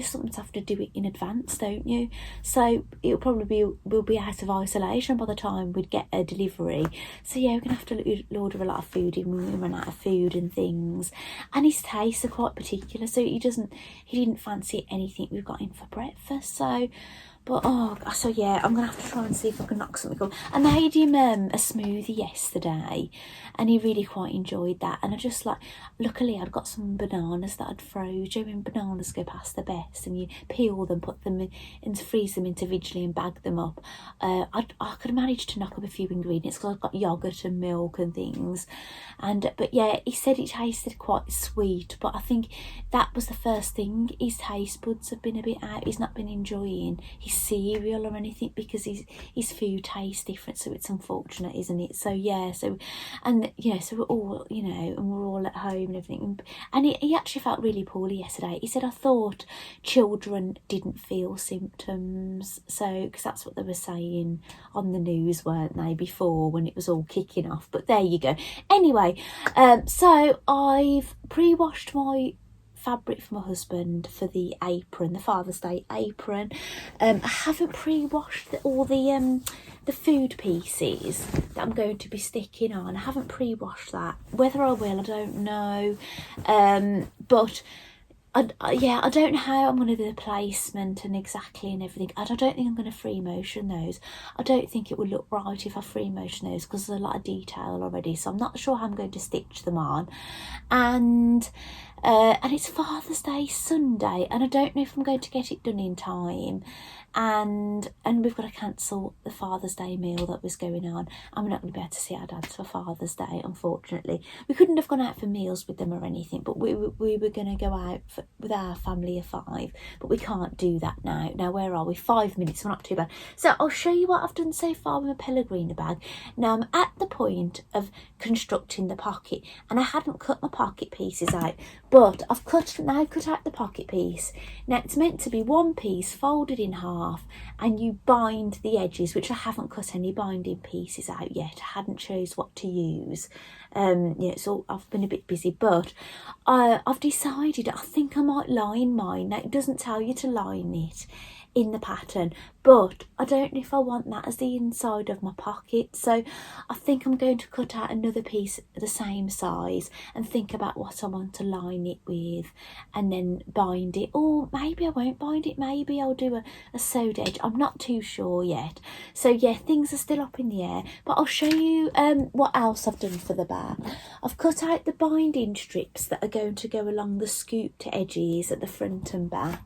sometimes have to do it in advance, don't you? So it'll probably we'll be out of isolation by the time we'd get a delivery. So yeah, we're gonna have to order a lot of food in when we run out of food and things. And his tastes are quite particular, so he didn't fancy anything we've got in for breakfast. So yeah, I'm gonna have to try and see if I can knock something up. I made him a smoothie yesterday, and he really quite enjoyed that. And I just luckily I'd got some bananas that I'd froze. You know, when bananas go past the best, and you peel them, put them in, and freeze them individually and bag them up. I could have managed to knock up a few ingredients because I've got yogurt and milk and things. But yeah, he said it tasted quite sweet, but I think that was the first thing. His taste buds have been a bit out. He's not been enjoying his cereal or anything because his food tastes different, so it's unfortunate, isn't it? So yeah, so we're all, and we're all at home and everything, and he actually felt really poorly yesterday. He said, I thought children didn't feel symptoms, so because that's what they were saying on the news, weren't they, before, when it was all kicking off. But there you go. Anyway, so I've pre-washed my fabric for my husband for the apron, the Father's Day apron. I haven't pre-washed all the food pieces that I'm going to be sticking on. I haven't pre-washed that. Whether I will, I don't know. But I don't know how I'm going to do the placement and exactly and everything. I don't think I'm going to free motion those. I don't think it would look right if I free motion those because there's a lot of detail already. So I'm not sure how I'm going to stitch them on. And it's Father's Day Sunday, and I don't know if I'm going to get it done in time. And we've got to cancel the Father's Day meal that was going on. I'm not going to be able to see our dads for Father's Day, unfortunately. We couldn't have gone out for meals with them or anything, but we were going to go out with our family of 5, but we can't do that now. Now, where are we? 5 minutes, we're not too bad. So I'll show you what I've done so far with my Pellegrina bag. Now, I'm at the point of constructing the pocket, and I hadn't cut my pocket pieces out, but I've cut out the pocket piece. Now, it's meant to be one piece folded in half, and you bind the edges, which I haven't cut any binding pieces out yet. I hadn't chose what to use. So I've been a bit busy, but I've decided I think I might line mine. Now, it doesn't tell you to line it in the pattern, but I don't know if I want that as the inside of my pocket, so I think I'm going to cut out another piece the same size and think about what I want to line it with and then bind it. Or maybe I won't bind it, maybe I'll do a sewed edge. I'm not too sure yet. So yeah, things are still up in the air, but I'll show you what else I've done for the bag. I've cut out the binding strips that are going to go along the scooped edges at the front and back.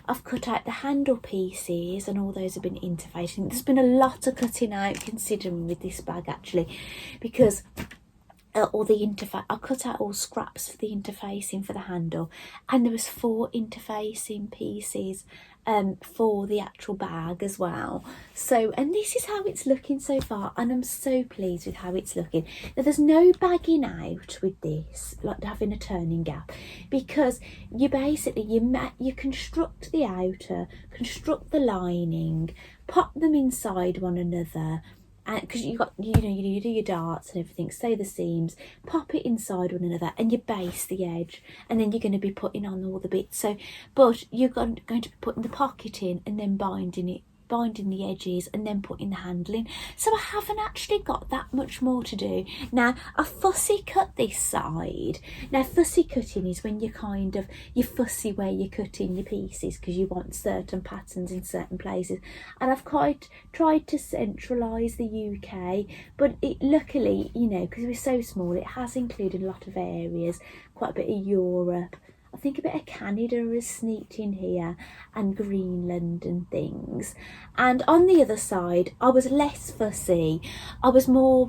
I've cut out the handle pieces, and all those have been interfacing. There's been a lot of cutting out considering with this bag actually, because I cut out all scraps for the interfacing for the handle, and there was 4 interfacing pieces for the actual bag as well. So, and this is how it's looking so far, and I'm so pleased with how it's looking. Now, there's no bagging out with this, like having a turning gap, because you basically you construct the outer, construct the lining, pop them inside one another, and because you do your darts and everything, sew the seams, pop it inside one another, and you base the edge, and then you're going to be putting on all the bits. So, but you're going to be putting the pocket in and then binding the edges and then putting the handling. So I haven't actually got that much more to do. Now, I fussy cut this side. Now, fussy cutting is when you fussy where you're cutting your pieces because you want certain patterns in certain places. And I've quite tried to centralise the UK, but it luckily, because we're so small, it has included a lot of areas, quite a bit of Europe. I think a bit of Canada has sneaked in here, and Greenland and things. And on the other side, I was less fussy. I was more,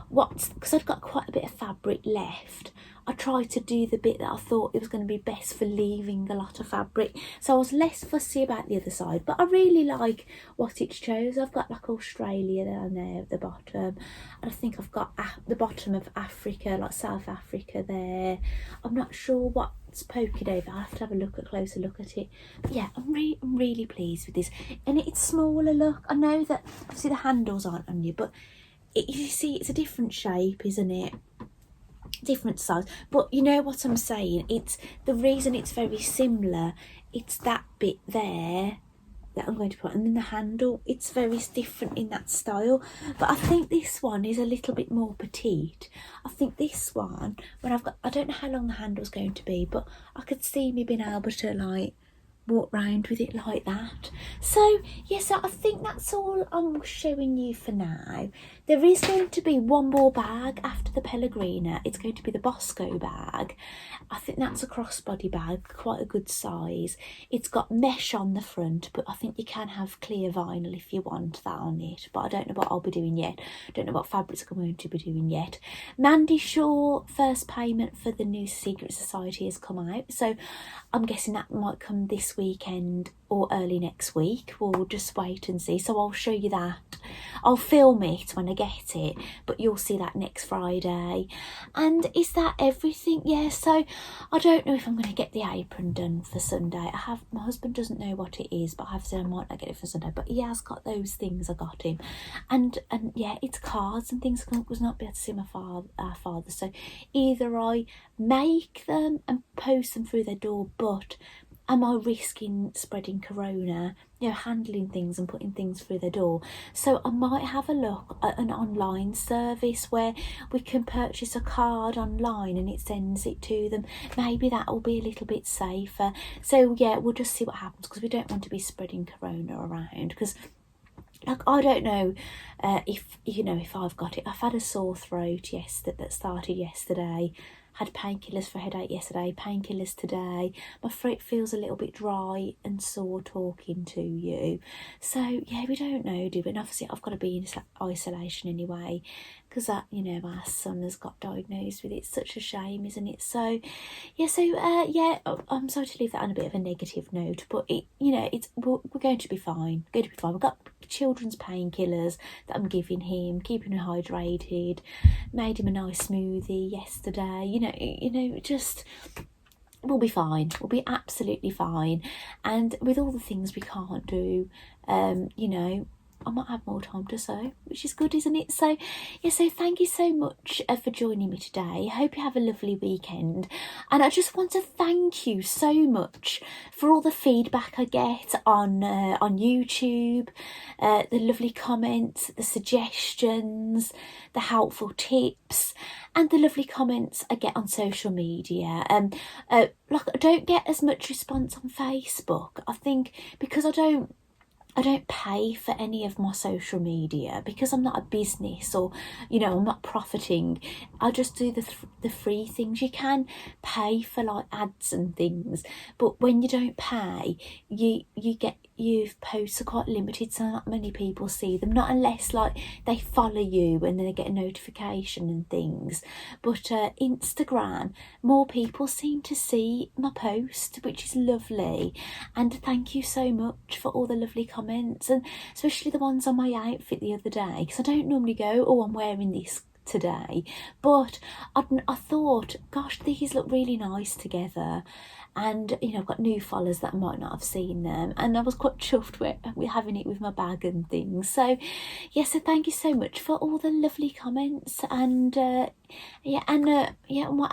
because I'd got quite a bit of fabric left, I tried to do the bit that I thought it was going to be best for leaving a lot of fabric. So I was less fussy about the other side, but I really like what it shows. I've got like Australia down there at the bottom, and I think I've got the bottom of Africa, like South Africa there. I'm not sure what's poking over. I have to have a closer look at it. But yeah, I'm really pleased with this. And it's smaller, look. I know that obviously the handles aren't on you, but you see it's a different shape, isn't it? Different size, but you know what I'm saying, it's the reason it's very similar, it's that bit there that I'm going to put, and then the handle, it's very different in that style. But I think this one is a little bit more petite. I think this one, I don't know how long the handle's going to be, but I could see me being able to like walk round with it like that. So yes, I think that's all I'm showing you for now. There is going to be one more bag after the Pellegrina. It's going to be the Bosco bag. I think that's a crossbody bag, quite a good size. It's got mesh on the front, but I think you can have clear vinyl if you want that on it, but I don't know what I'll be doing yet. Don't know what fabrics I'm going to be doing yet. Mandy Shaw first payment for the new Secret Society has come out, so I'm guessing that might come this this weekend or early next week. We'll just wait and see. So I'll show you that. I'll film it when I get it, but you'll see that next Friday. And is that everything? Yeah, so I don't know if I'm going to get the apron done for Sunday. My husband doesn't know what it is, but I have said I might not get it for Sunday, but he has got those things I got him. And yeah, it's cards and things. I was not be able to see our father, so either I make them and post them through their door, but am I risking spreading corona, handling things and putting things through their door? So I might have a look at an online service where we can purchase a card online and it sends it to them. Maybe that will be a little bit safer. So yeah, we'll just see what happens, because we don't want to be spreading corona around, because I don't know if I've got it. I've had a sore throat that started yesterday. Had painkillers for a headache yesterday, painkillers today. My throat feels a little bit dry and sore talking to you. So yeah, we don't know, do we? And obviously I've got to be in isolation anyway, because our son has got diagnosed with it. It's such a shame, isn't it? So yeah, I'm sorry to leave that on a bit of a negative note, but we're going to be fine. We've got children's painkillers that I'm giving him, keeping him hydrated, made him a nice smoothie yesterday. Just we'll be fine. We'll be absolutely fine. And with all the things we can't do, I might have more time to sew, which is good, isn't it? So yeah, so thank you so much for joining me today. I hope you have a lovely weekend, and I just want to thank you so much for all the feedback I get on YouTube, the lovely comments, the suggestions, the helpful tips, and the lovely comments I get on social media. I don't get as much response on Facebook, I think, because I don't pay for any of my social media, because I'm not a business, or I'm not profiting. I just do the free things. You can pay for like ads and things, but when you don't pay, your posts are quite limited, so not many people see them, not unless like they follow you and then they get a notification and things. But Instagram, more people seem to see my post, which is lovely. And thank you so much for all the lovely comments, and especially the ones on my outfit the other day, because I don't normally go, oh, I'm wearing this today, but I thought, gosh, these look really nice together. And I've got new followers that might not have seen them, and I was quite chuffed with having it with my bag and things. So yeah, so thank you so much for all the lovely comments. And what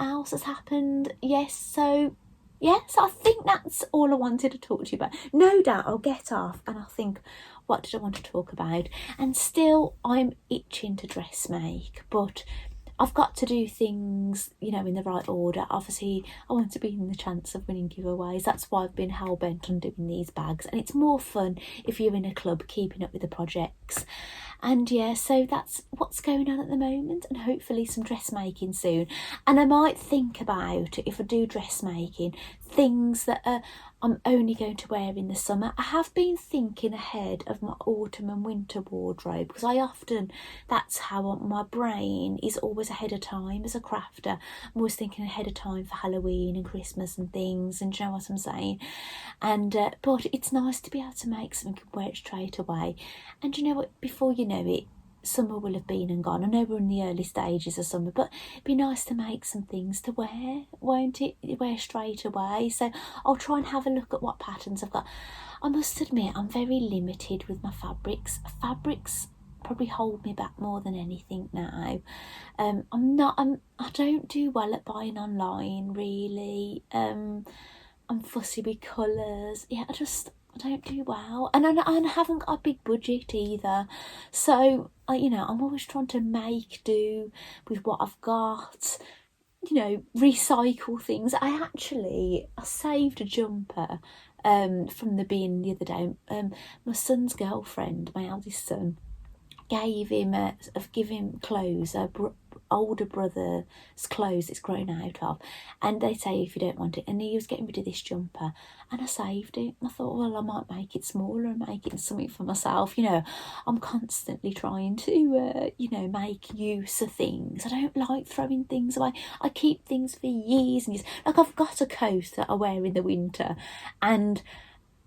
else has happened? So I think that's all I wanted to talk to you about. No doubt I'll get off and I'll think, what did I want to talk about? And still I'm itching to dressmake, but I've got to do things, in the right order. Obviously, I want to be in the chance of winning giveaways. That's why I've been hell-bent on doing these bags. And it's more fun if you're in a club, keeping up with the projects. And yeah, so that's what's going on at the moment, and hopefully some dressmaking soon. And I might think about, if I do dressmaking, things that I'm only going to wear in the summer. I have been thinking ahead of my autumn and winter wardrobe, because that's how my brain is always ahead of time as a crafter. I'm always thinking ahead of time for Halloween and Christmas and things, and do you know what I'm saying? And but it's nice to be able to make something and wear it straight away. And you know what, before you know it, summer will have been and gone. I know we're in the early stages of summer, but it'd be nice to make some things to wear, won't it? Wear straight away. So I'll try and have a look at what patterns I've got. I must admit, I'm very limited with my fabrics. Fabrics probably hold me back more than anything now. I don't do well at buying online, really. I'm fussy with colours. Yeah, I don't do well, and I haven't got a big budget either, so I'm always trying to make do with what I've got, recycle things. I saved a jumper from the bin the other day. My son's girlfriend, my eldest son, gave him clothes, older brother's clothes it's grown out of, and they say if you don't want it, and he was getting rid of this jumper, and I saved it. I thought, well, I might make it smaller and make it something for myself. I'm constantly trying to make use of things. I don't like throwing things away. I keep things for years and years. Like, I've got a coat that I wear in the winter, and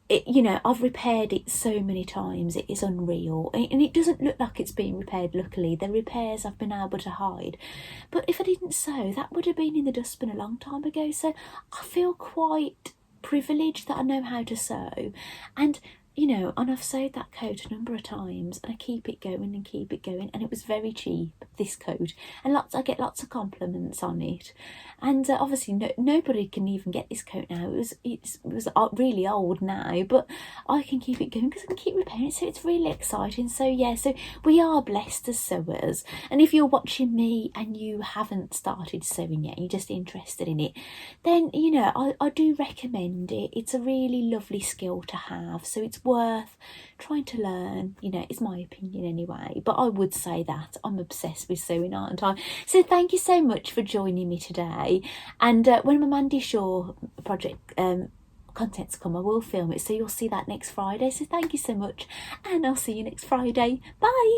you know, I've repaired it so many times, it is unreal. And it doesn't look like it's been repaired, luckily. The repairs I've been able to hide. But if I didn't sew, that would have been in the dustbin a long time ago. So I feel quite privileged that I know how to sew. And you know, and I've sewed that coat a number of times, and I keep it going and keep it going, and it was very cheap, this coat, and I get lots of compliments on it. And obviously nobody can even get this coat now. It was really old now, but I can keep it going because I can keep repairing it, so it's really exciting. So yeah, so we are blessed as sewers. And if you're watching me and you haven't started sewing yet, you're just interested in it, then you know, I do recommend it. It's a really lovely skill to have, so it's worth trying to learn. You know, it's my opinion anyway, but I would say that I'm obsessed with sewing, aren't I? So thank you so much for joining me today. And when my Mandy Shaw project contents come, I will film it, so you'll see that next Friday. So thank you so much, and I'll see you next Friday. Bye.